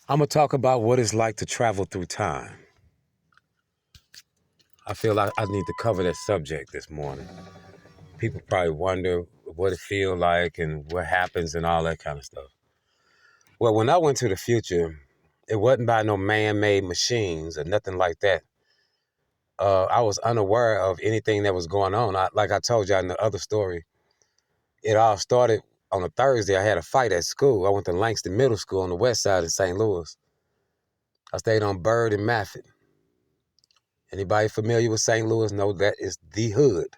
I'm going to talk about what it's like to travel through time. I feel like I need to cover that subject this morning. People probably wonder what it feels like and what happens and all that kind of stuff. Well, when I went to the future, it wasn't by no man-made machines or nothing like that. I was unaware of anything that was going on. Like I told you in the other story, it all started on a Thursday. I had a fight at school. I went to Langston Middle School on the west side of St. Louis. I stayed on Bird and Maffett. Anybody familiar with St. Louis know that is the hood.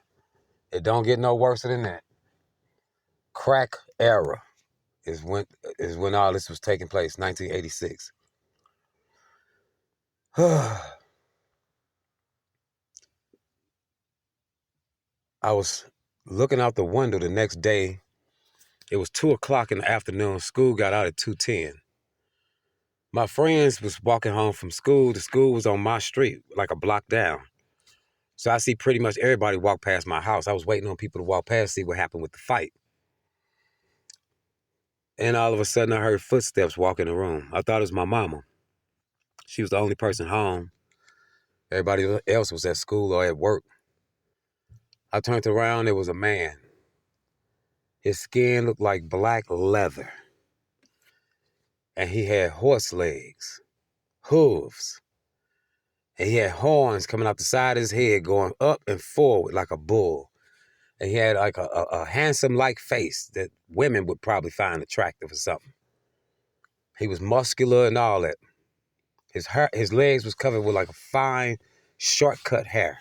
It don't get no worse than that. Crack era is when all this was taking place, 1986. I was looking out the window the next day. It was 2 o'clock in the afternoon. School got out at 2:10. My friends was walking home from school. The school was on my street, like a block down. So I see pretty much everybody walk past my house. I was waiting on people to walk past, see what happened with the fight. And all of a sudden, I heard footsteps walk in the room. I thought it was my mama. She was the only person home. Everybody else was at school or at work. I turned around, there was a man. His skin looked like black leather. And he had horse legs, hooves. And he had horns coming out the side of his head going up and forward like a bull. And he had like a handsome-like face that women would probably find attractive or something. He was muscular and all that. His legs was covered with like a fine, short-cut hair.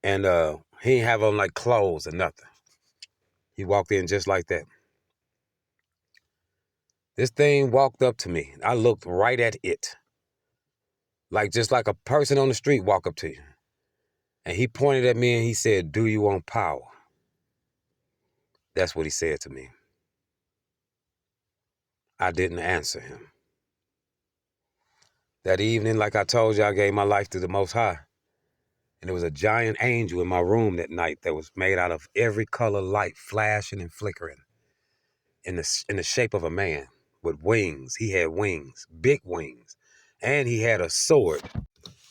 And he didn't have on like clothes or nothing. He walked in just like that. This thing walked up to me. I looked right at it. Just like a person on the street walk up to you. And he pointed at me and he said, "Do you want power?" That's what he said to me. I didn't answer him. That evening, like I told you, I gave my life to the Most High. And there was a giant angel in my room that night that was made out of every color light, flashing and flickering, in the shape of a man with wings. He had wings, big wings. And he had a sword,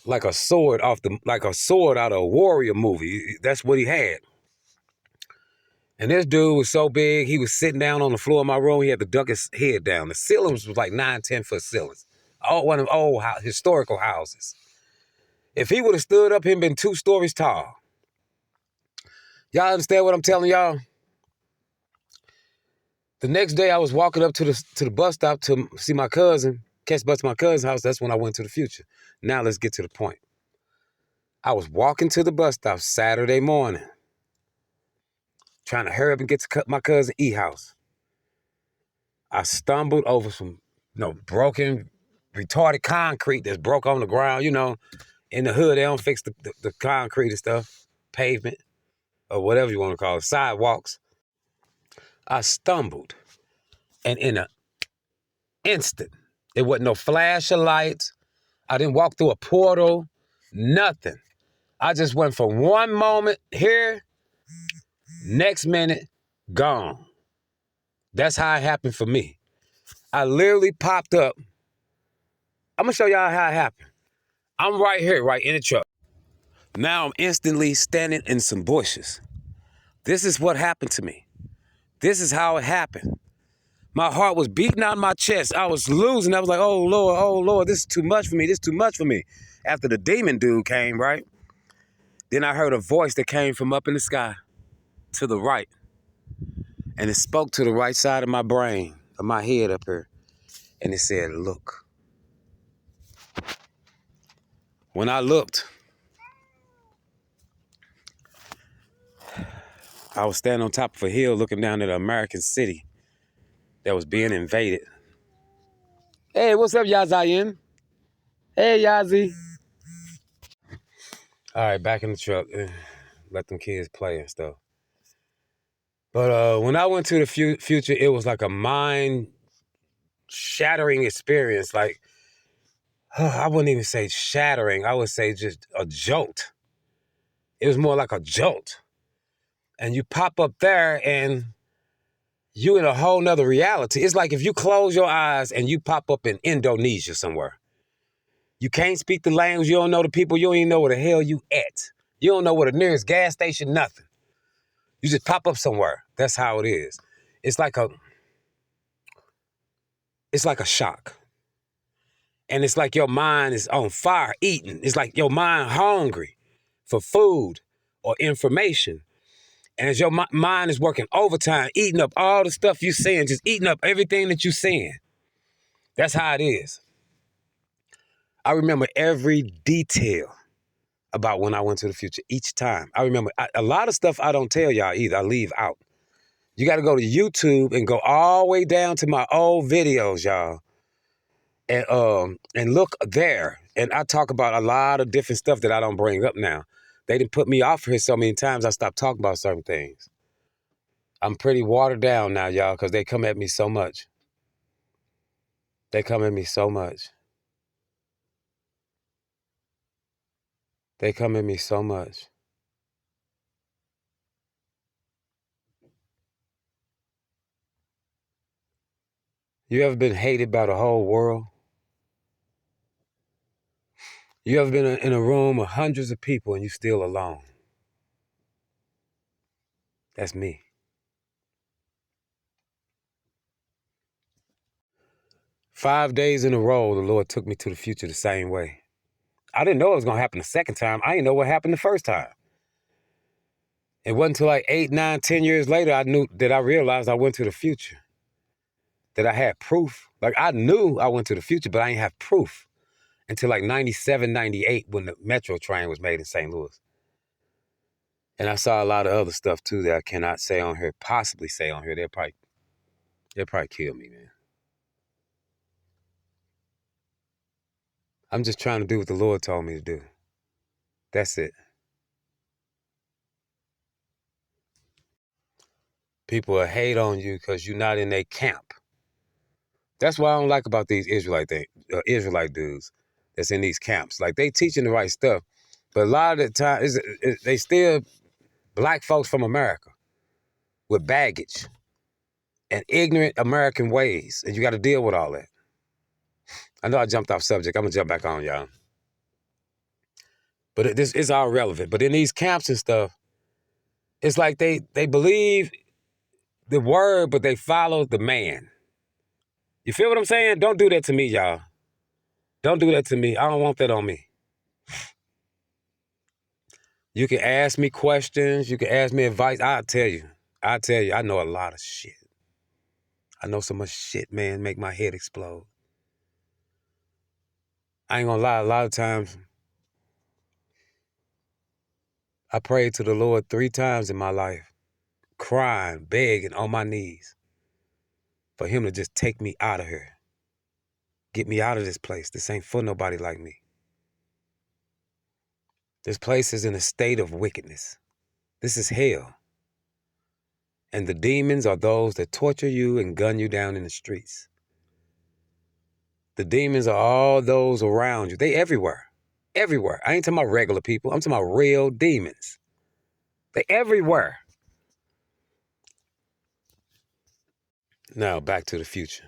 like a sword out of a warrior movie. That's what he had. And this dude was so big, he was sitting down on the floor of my room. He had to duck his head down. The ceilings was like 9, 10-foot ceilings. One of them old historical houses. If he would have stood up, he'd been 2 stories tall. Y'all understand what I'm telling y'all? The next day, I was walking up to the bus stop to see my cousin, catch bus to my cousin's house. That's when I went to the future. Now let's get to the point. I was walking to the bus stop Saturday morning, trying to hurry up and get to my cousin E house. I stumbled over some, broken, retarded concrete that's broke on the ground. In the hood, they don't fix the concrete and stuff, pavement, or whatever you want to call it, sidewalks. I stumbled, and in an instant, there wasn't no flash of lights. I didn't walk through a portal, nothing. I just went from one moment here, next minute, gone. That's how it happened for me. I literally popped up. I'm going to show y'all how it happened. I'm right here, right in the truck. Now I'm instantly standing in some bushes. This is what happened to me. This is how it happened. My heart was beating out my chest. I was losing. I was like, oh, Lord, this is too much for me. This is too much for me. After the demon dude came, right? Then I heard a voice that came from up in the sky to the right. And it spoke to the right side of my brain, of my head up here. And it said, look. When I looked, I was standing on top of a hill looking down at an American city that was being invaded. Hey, what's up, Yazayin? Hey, Yazi. All right, back in the truck. Let them kids play and stuff. But when I went to the future, it was like a mind-shattering experience. I wouldn't even say shattering. I would say just a jolt. It was more like a jolt. And you pop up there and you in a whole nother reality. It's like if you close your eyes and you pop up in Indonesia somewhere. You can't speak the language. You don't know the people. You don't even know where the hell you at. You don't know where the nearest gas station, nothing. You just pop up somewhere. That's how it is. It's like a shock. And it's like your mind is on fire eating. It's like your mind hungry for food or information. And as your mind is working overtime, eating up all the stuff you're saying, just eating up everything that you're saying. That's how it is. I remember every detail about when I went to the future each time. I remember a lot of stuff I don't tell y'all either. I leave out. You got to go to YouTube and go all the way down to my old videos, y'all. And look there. And I talk about a lot of different stuff that I don't bring up now. They didn't put me off here so many times I stopped talking about certain things. I'm pretty watered down now, y'all, because they come at me so much. They come at me so much. They come at me so much. You ever been hated by the whole world? You ever been in a room of hundreds of people and you still alone? That's me. Five days in a row, the Lord took me to the future the same way. I didn't know it was going to happen the second time. I didn't know what happened the first time. It wasn't until like 8, 9, 10 years later I realized I went to the future. That I had proof. Like I knew I went to the future, but I didn't have proof until like 97, 98 when the metro train was made in St. Louis. And I saw a lot of other stuff too that I cannot say on here, possibly say on here. They'll probably kill me, man. I'm just trying to do what the Lord told me to do. That's it. People will hate on you because you're not in their camp. That's what I don't like about these Israelite dudes that's in these camps. Like they teaching the right stuff, but a lot of the time they still black folks from America with baggage and ignorant American ways, and you got to deal with all that. I know I jumped off subject. I'm gonna jump back on y'all, but this is all relevant. But in these camps and stuff, it's like they believe the word, but they follow the man. You feel what I'm saying? Don't do that to me, y'all. Don't do that to me. I don't want that on me. You can ask me questions. You can ask me advice. I'll tell you. I know a lot of shit. I know so much shit, man, make my head explode. I ain't gonna lie, a lot of times, I prayed to the Lord 3 times in my life, crying, begging on my knees for him to just take me out of here. Get me out of this place. This ain't for nobody like me. This place is in a state of wickedness. This is hell. And the demons are those that torture you and gun you down in the streets. The demons are all those around you. They everywhere. Everywhere. I ain't talking about regular people. I'm talking about real demons. They everywhere. Now, back to the future.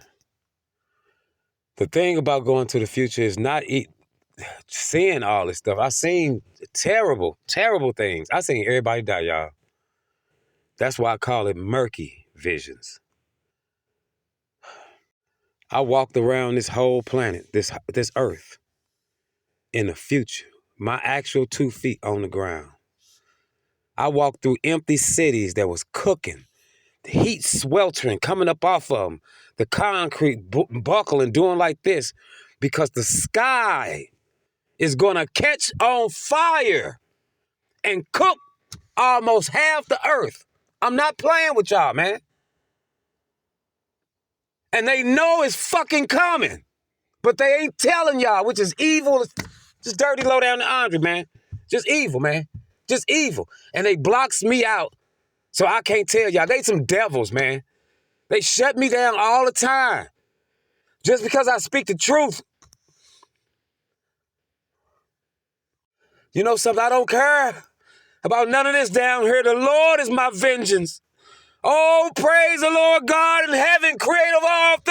The thing about going to the future is not seeing all this stuff. I seen terrible, terrible things. I seen everybody die, y'all. That's why I call it murky visions. I walked around this whole planet, this earth, in the future. My actual 2 feet on the ground. I walked through empty cities that was cooking. The heat sweltering, coming up off of them. The concrete buckling, doing like this. Because the sky is going to catch on fire and cook almost half the earth. I'm not playing with y'all, man. And they know it's fucking coming. But they ain't telling y'all, which is evil. Just dirty low down to Andre, man. Just evil, man. Just evil. And they blocks me out. So I can't tell y'all. They some devils, man. They shut me down all the time. Just because I speak the truth. You know something? I don't care about none of this down here. The Lord is my vengeance. Oh, praise the Lord God in heaven, creator of all things.